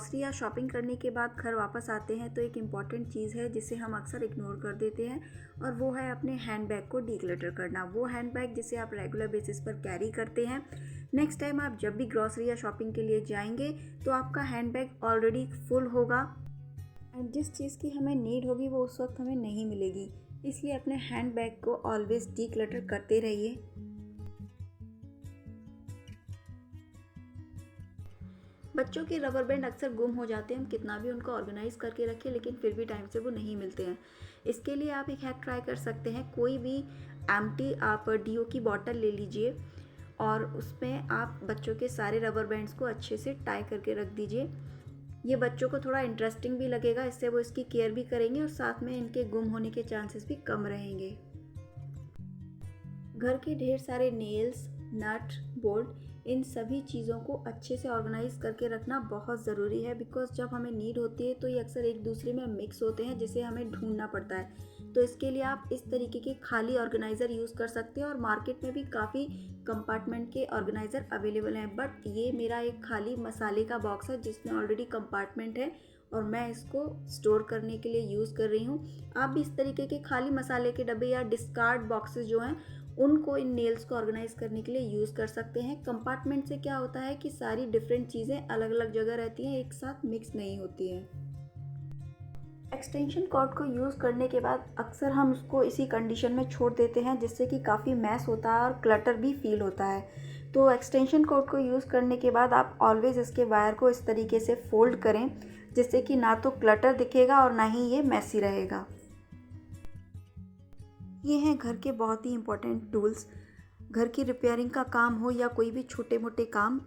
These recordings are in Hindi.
ग्रॉसरी या शॉपिंग करने के बाद घर वापस आते हैं तो एक इम्पॉर्टेंट चीज़ है जिसे हम अक्सर इग्नोर कर देते हैं, और वो है अपने हैंड बैग को डीक्लटर करना। वो हैंड बैग जिसे आप रेगुलर बेसिस पर कैरी करते हैं। नेक्स्ट टाइम आप जब भी ग्रॉसरी या शॉपिंग के लिए जाएंगे तो आपका हैंड बैग ऑलरेडी फुल होगा, एंड जिस चीज़ की हमें नीड होगी वो उस वक्त हमें नहीं मिलेगी। इसलिए अपने हैंड बैग को ऑलवेज डीक्लटर करते रहिए। बच्चों के रबर बैंड अक्सर गुम हो जाते हैं, हम कितना भी उनको ऑर्गेनाइज करके रखें लेकिन फिर भी टाइम से वो नहीं मिलते हैं। इसके लिए आप एक हैक ट्राई कर सकते हैं। कोई भी एम्प्टी आप डीओ की बॉटल ले लीजिए और उसमें आप बच्चों के सारे रबर बैंड्स को अच्छे से टाई करके रख दीजिए। ये बच्चों को थोड़ा इंटरेस्टिंग भी लगेगा, इससे वो इसकी केयर भी करेंगे और साथ में इनके गुम होने के चांसेस भी कम रहेंगे। घर के ढेर सारे नेल्स, नट, बोल्ट, इन सभी चीज़ों को अच्छे से ऑर्गेनाइज करके रखना बहुत ज़रूरी है, बिकॉज जब हमें नीड होती है तो ये अक्सर एक दूसरे में मिक्स होते हैं जिसे हमें ढूंढना पड़ता है। तो इसके लिए आप इस तरीके के खाली ऑर्गेनाइज़र यूज़ कर सकते हैं, और मार्केट में भी काफ़ी कंपार्टमेंट के ऑर्गेनाइज़र अवेलेबल हैं। बट ये मेरा एक खाली मसाले का बॉक्स है जिसमें ऑलरेडी कंपार्टमेंट है और मैं इसको स्टोर करने के लिए यूज़ कर रही हूँ। आप भी इस तरीके के खाली मसाले के डब्बे या डिस्कार्ड बॉक्सेस जो हैं उनको इन नेल्स को ऑर्गेनाइज करने के लिए यूज़ कर सकते हैं। कंपार्टमेंट से क्या होता है कि सारी डिफरेंट चीज़ें अलग अलग जगह रहती हैं, एक साथ मिक्स नहीं होती हैं। एक्सटेंशन कॉर्ड को यूज़ करने के बाद अक्सर हम उसको इसी कंडीशन में छोड़ देते हैं जिससे कि काफ़ी मैस होता है और क्लटर भी फील होता है। तो एक्सटेंशन कॉर्ड को यूज़ करने के बाद आप ऑलवेज़ इसके वायर को इस तरीके से फोल्ड करें जिससे कि ना तो क्लटर दिखेगा और ना ही ये मैसी रहेगा। ये हैं घर के बहुत ही इम्पोर्टेंट टूल्स। घर की रिपेयरिंग का काम हो या कोई भी छोटे मोटे काम,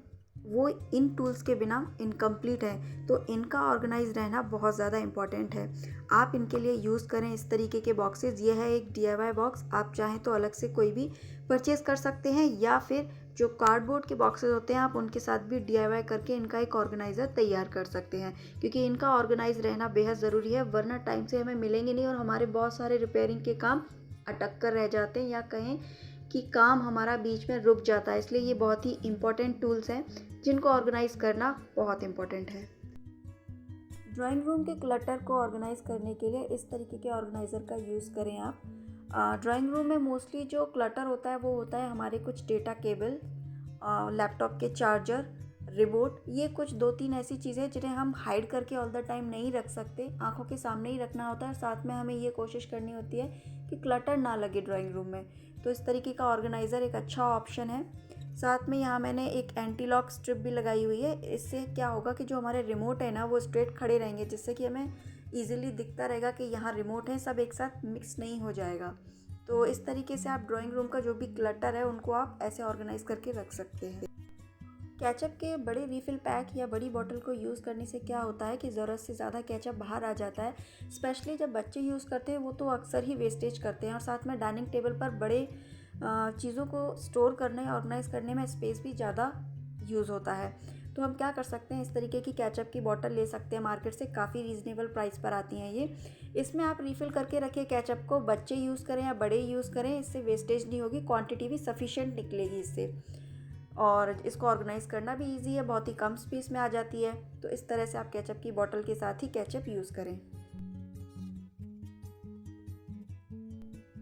वो इन टूल्स के बिना इनकम्प्लीट है। तो इनका ऑर्गेनाइज रहना बहुत ज़्यादा इम्पॉर्टेंट है। आप इनके लिए यूज़ करें इस तरीके के बॉक्सेस। ये है एक DIY बॉक्स, आप चाहें तो अलग से कोई भी परचेज़ कर सकते हैं, या फिर जो कार्डबोर्ड के बॉक्सेस होते हैं आप उनके साथ भी DIY करके इनका एक ऑर्गेनाइज़र तैयार कर सकते हैं, क्योंकि इनका ऑर्गेनाइज रहना बेहद ज़रूरी है, वरना टाइम से हमें मिलेंगे नहीं और हमारे बहुत सारे रिपेयरिंग के काम अटक कर रह जाते हैं, या कहें कि काम हमारा बीच में रुक जाता है। इसलिए ये बहुत ही इम्पोर्टेंट टूल्स हैं जिनको ऑर्गेनाइज करना बहुत इम्पोर्टेंट है। ड्राइंग रूम के क्लटर को ऑर्गेनाइज करने के लिए इस तरीके के ऑर्गेनाइज़र का यूज़ करें आप। ड्राइंग रूम में मोस्टली जो क्लटर होता है वो होता है हमारे कुछ डेटा केबल, लैपटॉप के चार्जर, रिमोट। ये कुछ 2-3 ऐसी चीज़ें जिन्हें हम हाइड करके ऑल द टाइम नहीं रख सकते, आंखों के सामने ही रखना होता है। साथ में हमें ये कोशिश करनी होती है कि क्लटर ना लगे ड्राइंग रूम में। तो इस तरीके का ऑर्गेनाइज़र एक अच्छा ऑप्शन है। साथ में यहाँ मैंने एक एंटी लॉक स्ट्रिप भी लगाई हुई है। इससे क्या होगा कि जो हमारे रिमोट है ना वो स्ट्रेट खड़े रहेंगे, जिससे कि हमें ईजिली दिखता रहेगा कि यहाँ रिमोट है, सब एक साथ मिक्स नहीं हो जाएगा। तो इस तरीके से आप ड्राइंग रूम का जो भी क्लटर है उनको आप ऐसे ऑर्गेनाइज करके रख सकते हैं। केचप के बड़े रीफ़िल पैक या बड़ी बॉटल को यूज़ करने से क्या होता है कि ज़रूरत से ज़्यादा केचप बाहर आ जाता है। स्पेशली जब बच्चे यूज़ करते हैं वो तो अक्सर ही वेस्टेज करते हैं, और साथ में डाइनिंग टेबल पर बड़े चीज़ों को स्टोर करने ऑर्गेनाइज करने में स्पेस भी ज़्यादा यूज़ होता है। तो हम क्या कर सकते हैं, इस तरीके की केचप की बॉटल ले सकते हैं, मार्केट से काफ़ी रीज़नेबल प्राइस पर आती हैं ये। इसमें आप रीफ़िल करके रखिए केचप को, बच्चे यूज़ करें या बड़े यूज़ करें, इससे वेस्टेज नहीं होगी, क्वांटिटी भी सफिशिएंट निकलेगी इससे। और इसको ऑर्गेनाइज़ करना भी इजी है, बहुत ही कम स्पेस में आ जाती है। तो इस तरह से आप केचप की बोतल के साथ ही केचप यूज़ करें।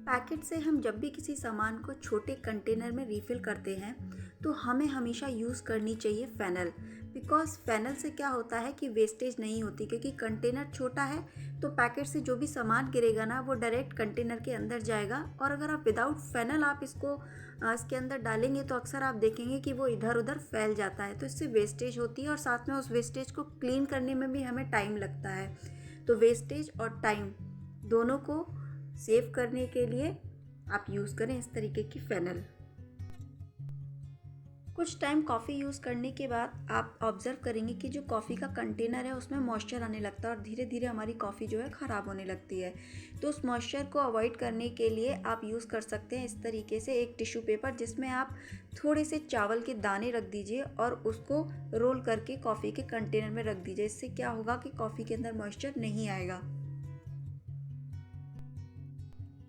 पैकेट से हम जब भी किसी सामान को छोटे कंटेनर में रीफ़िल करते हैं तो हमें हमेशा यूज़ करनी चाहिए फ़ेनल, बिकॉज़ फ़ेनल से क्या होता है कि वेस्टेज नहीं होती, क्योंकि कंटेनर छोटा है तो पैकेट से जो भी सामान गिरेगा ना वो डायरेक्ट कंटेनर के अंदर जाएगा। और अगर आप विदाउट फ़ेनल आप इसको इसके अंदर डालेंगे तो अक्सर आप देखेंगे कि वो इधर उधर फैल जाता है, तो इससे वेस्टेज होती है और साथ में उस वेस्टेज को क्लीन करने में भी हमें टाइम लगता है। तो वेस्टेज और टाइम दोनों को सेव करने के लिए आप यूज़ करें इस तरीके की फ़ेनल। कुछ टाइम कॉफ़ी यूज़ करने के बाद आप ऑब्ज़र्व करेंगे कि जो कॉफ़ी का कंटेनर है उसमें मॉइस्चर आने लगता है और धीरे धीरे हमारी कॉफ़ी जो है ख़राब होने लगती है। तो उस मॉइस्चर को अवॉइड करने के लिए आप यूज़ कर सकते हैं इस तरीके से एक टिश्यू पेपर, जिसमें आप थोड़े से चावल के दाने रख दीजिए और उसको रोल करके कॉफ़ी के कंटेनर में रख दीजिए। इससे क्या होगा कि कॉफ़ी के अंदर मॉइस्चर नहीं आएगा।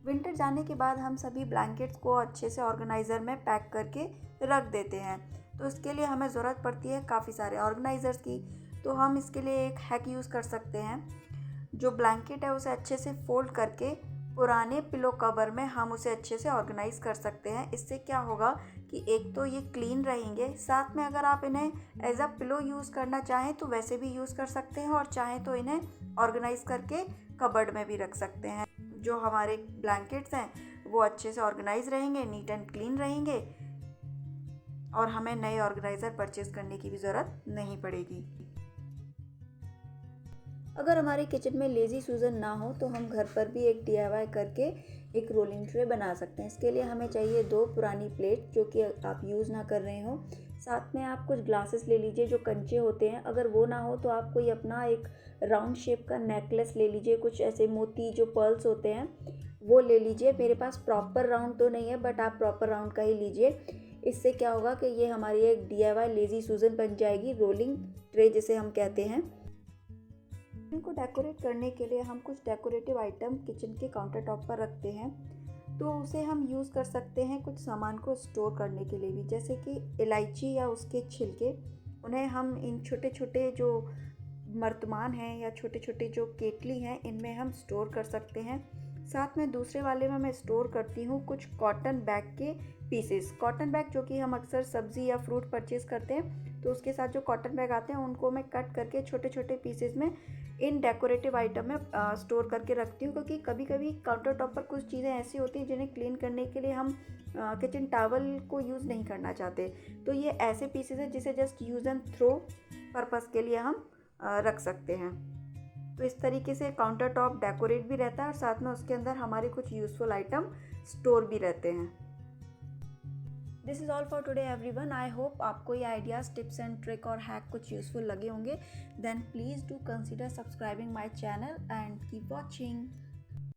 विंटर जाने के बाद हम सभी ब्लैंकेट्स को अच्छे से ऑर्गेनाइज़र में पैक करके रख देते हैं। तो इसके लिए हमें ज़रूरत पड़ती है काफ़ी सारे ऑर्गेनाइज़र्स की। तो हम इसके लिए एक हैक यूज़ कर सकते हैं। जो ब्लैंकेट है उसे अच्छे से फोल्ड करके पुराने पिलो कवर में हम उसे अच्छे से ऑर्गेनाइज़ कर सकते हैं। इससे क्या होगा कि एक तो ये क्लीन रहेंगे, साथ में अगर आप इन्हें एज अ पिलो यूज़ करना चाहें तो वैसे भी यूज़ कर सकते हैं, और चाहें तो इन्हें ऑर्गेनाइज़ करके कबर्ड में भी रख सकते हैं। जो हमारे ब्लैंकेट्स हैं वो अच्छे से ऑर्गेनाइज रहेंगे, नीट एंड क्लीन रहेंगे, और हमें नए ऑर्गेनाइज़र परचेज़ करने की भी ज़रूरत नहीं पड़ेगी। अगर हमारे किचन में लेज़ी सूजन ना हो तो हम घर पर भी एक DIY करके एक रोलिंग ट्रे बना सकते हैं। इसके लिए हमें चाहिए 2 पुरानी प्लेट जो कि आप यूज़ ना कर रहे हो। साथ में आप कुछ ग्लासेस ले लीजिए जो कंचे होते हैं। अगर वो ना हो तो आप कोई अपना एक राउंड शेप का नेकलेस ले लीजिए, कुछ ऐसे मोती जो पर्ल्स होते हैं वो ले लीजिए। मेरे पास प्रॉपर राउंड तो नहीं है, बट आप प्रॉपर राउंड का ही लीजिए। इससे क्या होगा कि ये हमारी एक DIY लेज़ी सूजन बन जाएगी, रोलिंग ट्रे जिसे हम कहते हैं। इनको डेकोरेट करने के लिए हम कुछ डेकोरेटिव आइटम किचन के काउंटर टॉप पर रखते हैं, तो उसे हम यूज़ कर सकते हैं कुछ सामान को स्टोर करने के लिए भी, जैसे कि इलायची या उसके छिलके। उन्हें हम इन छोटे छोटे जो मर्तमान हैं या छोटे छोटे जो केतली हैं इनमें हम स्टोर कर सकते हैं। साथ में दूसरे वाले में मैं स्टोर करती हूँ कुछ कॉटन बैग के पीसेस। कॉटन बैग जो कि हम अक्सर सब्ज़ी या फ्रूट परचेज़ करते हैं, तो उसके साथ जो कॉटन बैग आते हैं उनको मैं कट करके छोटे छोटे पीसेस में इन डेकोरेटिव आइटम में स्टोर करके रखती हूँ, क्योंकि कभी कभी काउंटर टॉप पर कुछ चीज़ें ऐसी होती हैं जिन्हें क्लीन करने के लिए हम किचन टॉवल को यूज़ नहीं करना चाहते। तो ये ऐसे पीसेस हैं जिसे just use and throw purpose के लिए हम रख सकते हैं। तो इस तरीके से काउंटर टॉप डेकोरेट भी रहता है और साथ में उसके अंदर हमारे कुछ यूज़फुल आइटम स्टोर भी रहते हैं। This is all for today everyone. I hope आपको ये आइडियाज़, टिप्स एंड ट्रिक और हैक कुछ यूज़फुल लगे होंगे। Then please do consider subscribing my channel and keep watching.